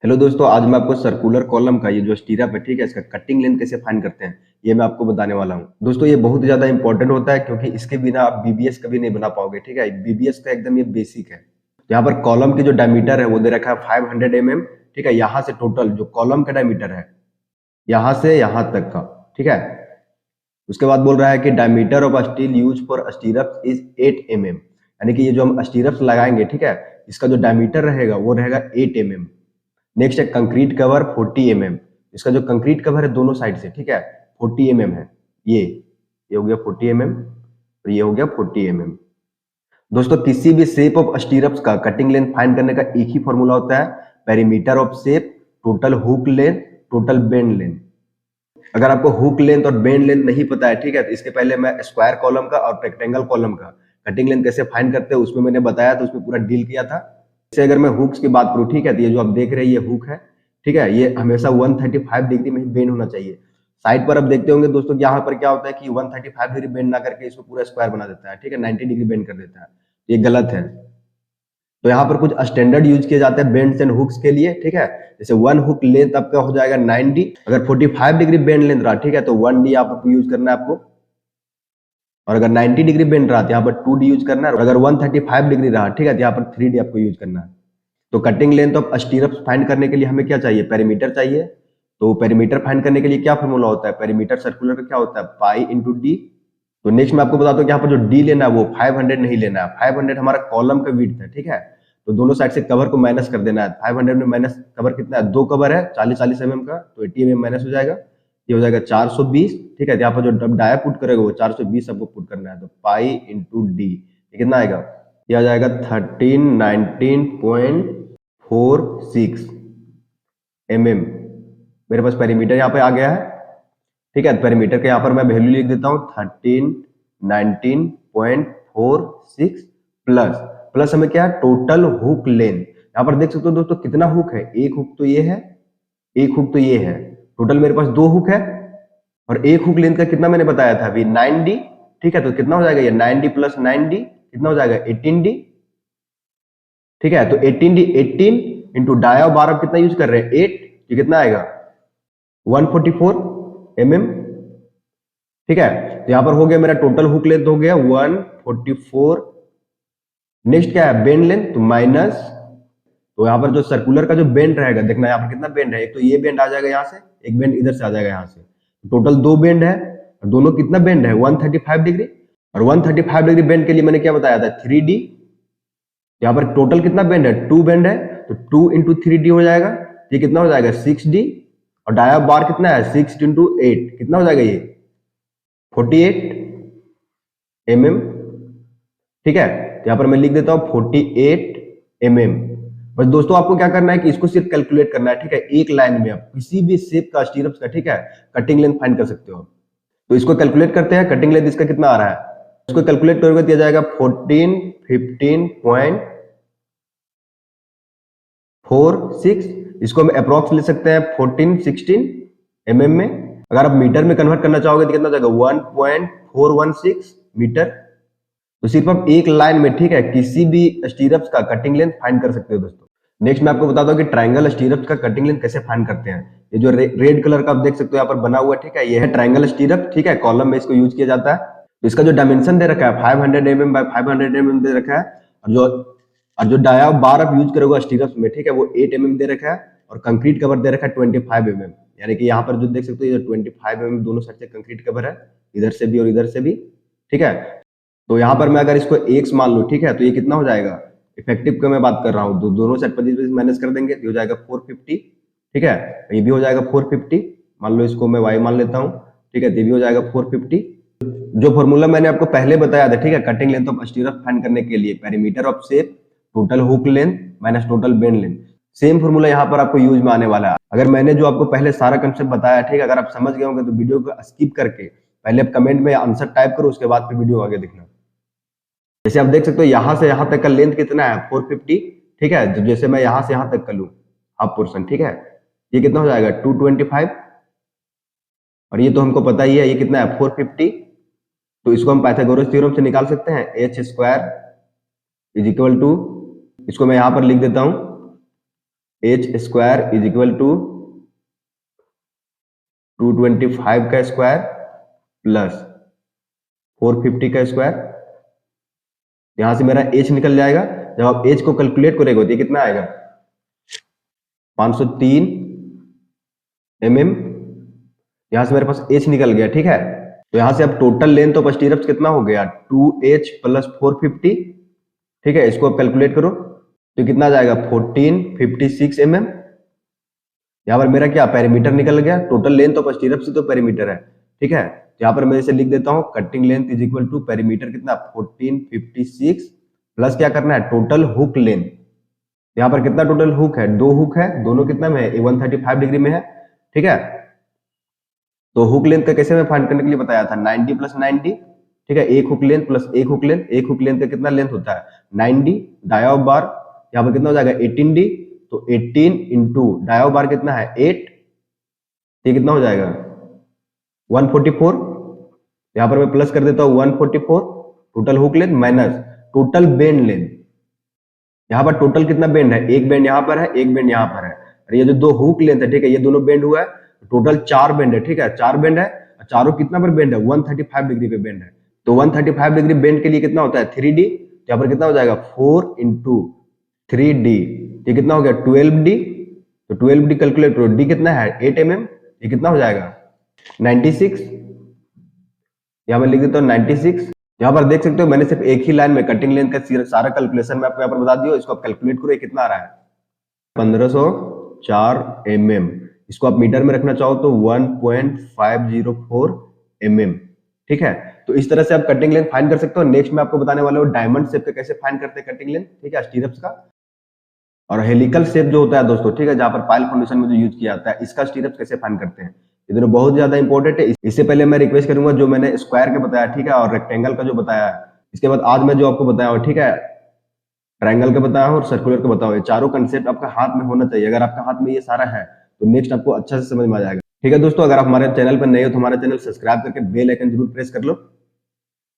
Hello दोस्तों, आज मैं आपको सर्कुलर कॉलम का ये जो स्टीरअप है, ठीक है, इसका कटिंग लेंथ कैसे फाइंड करते हैं ये मैं आपको बताने वाला हूँ। दोस्तों ये बहुत ज्यादा इंपॉर्टेंट होता है क्योंकि इसके बिना आप बीबीएस कभी नहीं बना पाओगे। ठीक है, बीबीएस का एकदम ये बेसिक है। यहाँ पर कॉलम की जो डायमीटर है वो दे रखा है 500 mm। ठीक है, यहाँ से टोटल जो कॉलम का डायमीटर है यहाँ से यहाँ तक का। ठीक है, उसके बाद बोल रहा है कि diameter of steel use for स्टीरअप is 8 mm। यानी कि ये जो हम स्टीरअप्स लगाएंगे, ठीक है, इसका जो डायमीटर रहेगा वो रहेगा 8 mm। नेक्स्ट है कंक्रीट कवर 40 mm। इसका जो कंक्रीट कवर है दोनों साइड से, ठीक है, 40 mm है। ये हो गया 40 mm और ये हो गया 40 mm। दोस्तों किसी भी शेप ऑफ स्टीरअप्स का कटिंग लेंथ फाइंड करने का एक ही फॉर्मूला होता है, perimeter of shape, total hook length, total bend length. अगर आपको हुक लेंथ और बेंड लेंथ नहीं पता है, ठीक है, तो इसके पहले मैं स्क्वायर कॉलम का और रेक्टेंगल कॉलम का कटिंग लेंथ कैसे फाइंड करते हैं उसमें मैंने बताया था, उसमें पूरा डील किया था। जैसे अगर मैं हुक्स की बात करूं, ठीक है, तो ये जो आप देख रहे हैं ये हुक है। ठीक है, ये हमेशा 135 डिग्री में ही बेंड होना चाहिए। साइड पर आप देखते होंगे दोस्तों यहाँ पर क्या होता है कि 135 डिग्री बेंड ना करके इसको पूरा स्क्वायर बना देता है। ठीक है, 90 डिग्री बेंड कर देता है, ये गलत है। तो यहाँ पर कुछ स्टैंडर्ड यूज किए जाते हैं बेंड्स एंड हुक्स के लिए। ठीक है, जैसे वन हुक लेंथ आपका हो जाएगा 9D। अगर 45 डिग्री बेंड लेंथ रहा, ठीक है, तो 1D यहाँ पर यूज करना है आपको। और अगर 90 डिग्री बेंड रहा तो यहाँ पर 2D यूज करना है। और अगर 135 डिग्री रहा, ठीक है, तो यहाँ पर 3D आपको यूज करना है। तो कटिंग लेंथ ऑफ स्टीरअप्स फाइंड करने के लिए हमें क्या चाहिए, पेरीमीटर चाहिए। तो पेरीमीटर फाइंड करने के लिए क्या फॉर्मूला होता है, पेरीमीटर सर्कुलर का क्या होता है, पाई इंटू डी। तो नेक्स्ट मैं आपको बताता हूँ कि यहाँ पर जो डी लेना है वो 500 नहीं लेना है। 500 हमारा कॉलम का विड्थ है। ठीक है, तो दोनों साइड से कवर को माइनस कर देना है। 500 में माइनस कवर कितना है, दो कवर है 40-40 mm का, तो 80 mm माइनस हो जाएगा, ये हो जाएगा 420। ठीक है, यहाँ पर जो डाया पुट करेगा वो 420 आपको पुट करना है। तो पाई इंटू डी ये कितना आएगा, ये आ जाएगा 1319.46 mm। मेरे पास पेरीमीटर यहाँ पे आ गया है। ठीक है, पेरीमीटर के यहाँ पर मैं वैल्यू लिख देता हूँ 1319.46 प्लस प्लस हमें क्या है, टोटल हुक लेंथ। यहाँ पर देख सकते हो दोस्तों कितना हुक है, एक हुक तो ये है, एक हुक तो ये है, टोटल मेरे पास दो हुक है। और एक हुक लेंथ का कितना मैंने बताया था अभी, 9D। ठीक है, तो कितना हो जाएगा ये 9D प्लस 9D कितना हो जाएगा 18D। ठीक है, तो 18D 18 इंटू डाया 12 कितना यूज कर रहे हैं 8, ये कितना आएगा 144 mm। ठीक है, तो यहां पर हो गया मेरा टोटल हुक लेंथ हो गया 144। नेक्स्ट क्या है, बेंड लेंथ, तो माइनस। तो यहाँ पर जो सर्कुलर का जो बेंड रहेगा, देखना यहाँ पर कितना बेंड है, एक तो ये बेंड आ जाएगा यहाँ से, एक बेंड इधर से आ जाएगा यहाँ से, टोटल दो बेंड है। और दोनों कितना बेंड है 135 डिग्री। और 135 डिग्री बेंड के लिए मैंने क्या बताया था 3D। यहाँ पर टोटल कितना बेंड है, टू बेंड है, तो 2 इंटू 3D हो जाएगा, ये कितना हो जाएगा 6D। और डाया बार कितना है 6 इंटू 8 कितना हो जाएगा ये 48 mm। ठीक है, तो यहाँ पर मैं लिख देता हूँ 48 mm। बस दोस्तों आपको क्या करना है कि इसको सिर्फ कैलकुलेट करना है। ठीक है, एक लाइन में आप किसी भी शेप का स्टीरअप्स का, ठीक है, कटिंग लेंथ फाइंड कर सकते हो। तो इसको कैलकुलेट करते हैं, कटिंग लेंथ इसका कितना आ रहा है, इसको कैलकुलेट करोगे तो जाएगा 1415.46। इसको हम अप्रोक्स ले सकते हैं 1416 mm में। अगर आप मीटर में कन्वर्ट करना चाहोगे तो कितना जाएगा 1.416 मीटर। तो सिर्फ आप एक लाइन में, ठीक है, किसी भी स्टीरअप्स का कटिंग लेंथ फाइंड कर सकते हो दोस्तों। नेक्स्ट मैं आपको बताता हूँ कि ट्रायंगल स्टीरअप्स का कटिंग लेंथ कैसे फाइंड करते हैं। ये जो रेड कलर का आप देख सकते हो यहाँ पर बना हुआ है, ठीक है, ये है ट्रायंगल स्टीरअप। ठीक है, कॉलम में इसको यूज किया जाता है। तो इसका जो डायमेंशन दे रखा है 500 mm बाय 500 mm दे रखा है। और जो डाया बार आप यूज करोगे स्टीरअप्स में, ठीक है, वो 8 mm दे रखा है। और कंक्रीट कवर दे रखा है 25 mm। यानी कि यहाँ पर जो देख सकते हो ये 25 mm दोनों साइड से कंक्रीट कवर है, इधर से भी और इधर से भी। ठीक है, तो यहाँ पर मैं अगर इसको x मान लूं, ठीक है, तो ये कितना हो जाएगा, इफेक्टिव का मैं बात कर रहा हूँ, तो दोनों साइड 25 माइनस कर देंगे तो हो जाएगा 450। ठीक है, ये भी हो जाएगा 450, मान लो इसको मैं y मान लेता हूँ। ठीक है, तो ये भी हो जाएगा 450। जो फॉर्मूला मैंने आपको पहले बताया था, ठीक है, कटिंग लेंथ ऑफ स्टीरअप फाइंड करने के लिए, perimeter of shape, total hook length minus total bend length, same formula यहाँ पर आपको यूज में आने वाला है। अगर मैंने जो आपको पहले सारा कंसेप्ट बताया, ठीक है, अगर आप समझ गए होंगे तो वीडियो को स्किप करके पहले आप कमेंट में आंसर टाइप करो, उसके बाद फिर वीडियो आगे देखना। जैसे आप देख सकते हो यहां से यहां तक का लेंथ कितना है 450। ठीक है, तो जैसे मैं यहां से यहां तक कर लूं हाफ पोर्शन, ठीक है, ये कितना हो जाएगा 225। और ये तो हमको पता ही है ये कितना है 450। तो इसको हम पाइथागोरस थ्योरम से निकाल सकते हैं, h square is equal to, इसको मैं यहां पर लिख देता हूं, H square is equal to 225 का स्क्वायर प्लस 450 का स्क्वायर। यहां से मेरा एच निकल जाएगा। जब आप एच को कैलकुलेट करोगे तो ये कितना आएगा 503 mm। यहां से मेरे पास एच निकल गया, ठीक है। तो यहां से अब टोटल लेंथ ऑफ स्टीरअप्स कितना हो गया 2h प्लस 450, ठीक है। इसको आप कैलकुलेट करो तो कितना जाएगा 1456 mm। यहाँ पर मेरा क्या पेरीमीटर निकल गया, टोटल लेंथ ऑफ स्टीरअप्स ही तो पेरीमीटर है, ठीक है। यहाँ पर मैं इसे लिख देता हूँ cutting length is equal to perimeter कितना 1456 प्लस क्या करना है टोटल हुक लेंथ। यहाँ पर कितना टोटल हुक है, 2 हुक है, दोनों कितना में है 135 डिग्री में है, ठीक है। तो हुक लेंथ का कैसे मैं फाइंड करने के लिए बताया था 90 प्लस 90, ठीक है। एक हुक लेंथ प्लस एक हुक लेंथ, एक हुक लेंथ का कितना लेंथ होता है 90 डाया बार। यहाँ पर कितना हो जाएगा 18d, तो 18 इंटू डाया बार कितना है 8, ये कितना हो जाएगा 144। यहाँ पर मैं प्लस कर देता हूँ 144 total hook length minus total bend length. यहाँ पर टोटल कितना बेंड है, एक बेंड यहाँ पर है, एक बेंड यहाँ पर है, और ये जो दो हुक लेंथ है, ठीक है, ये दोनों बेंड हुआ है, टोटल 4 बेंड है, ठीक है, 4 बेंड है। चारों कितना पर बेंड है 135 डिग्री पे बेंड है। तो 135 डिग्री बेंड के लिए कितना होता है 3d। यहाँ पर कितना हो जाएगा 4 इंटू 3d, ये कितना हो गया 12d। तो 12d कैलकुलेट करो, d कितना है 8 mm, ये कितना हो जाएगा 96। यहाँ मैं लिख देता हूँ 96। यहाँ पर देख सकते हो मैंने सिर्फ एक ही लाइन में कटिंग लेंथ का सारा कैलकुलेशन मैं आपको यहाँ पर बता दिया। इसको आप कैलकुलेट करो, ये कितना आ रहा है 1504 mm। इसको आप मीटर में रखना चाहो तो 1.504 mm, ठीक है। तो इस तरह से आप कटिंग लेंथ फाइंड कर सकते हो। नेक्स्ट मैं आपको बताने वाला हूँ डायमंड शेप का कैसे फाइंड करते हैं कटिंग लेंथ, ठीक है, स्टीरअप्स का। और हेलिकल शेप जो होता है दोस्तों, ठीक है, जहां पर पाइल फाउंडेशन में जो यूज किया जाता है, इसका स्टीरअप्स कैसे फाइंड करते हैं, ये दोनों बहुत ज्यादा इंपॉर्टेंट है। इससे पहले मैं रिक्वेस्ट करूंगा जो मैंने स्क्वायर का बताया, ठीक है, और रेक्टेंगल का जो बताया है, इसके बाद आज मैं जो आपको बताया हूँ, ठीक है, ट्रायंगल का बताया हूँ और सर्कुलर का बताया हूँ, ये चारों कंसेप्ट आपका हाथ में होना चाहिए। अगर आपका हाथ में ये सारा है तो नेक्स्ट आपको अच्छा से समझ में आ जाएगा, ठीक है दोस्तों। अगर आप हमारे चैनल पर नए हो तो हमारा चैनल सब्सक्राइब करके बेल आइकन जरूर प्रेस कर लो।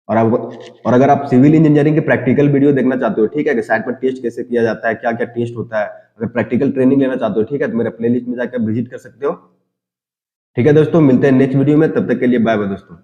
और अगर आप सिविल इंजीनियरिंग के प्रैक्टिकल वीडियो देखना चाहते हो, ठीक है, कि साइट पर टेस्ट कैसे किया जाता है, क्या क्या टेस्ट होता है, अगर प्रैक्टिकल ट्रेनिंग लेना चाहते हो, ठीक है, तो मेरे प्लेलिस्ट में जाकर विजिट कर सकते हो, ठीक है दोस्तों। मिलते हैं नेक्स्ट वीडियो में, तब तक के लिए बाय बाय दोस्तों।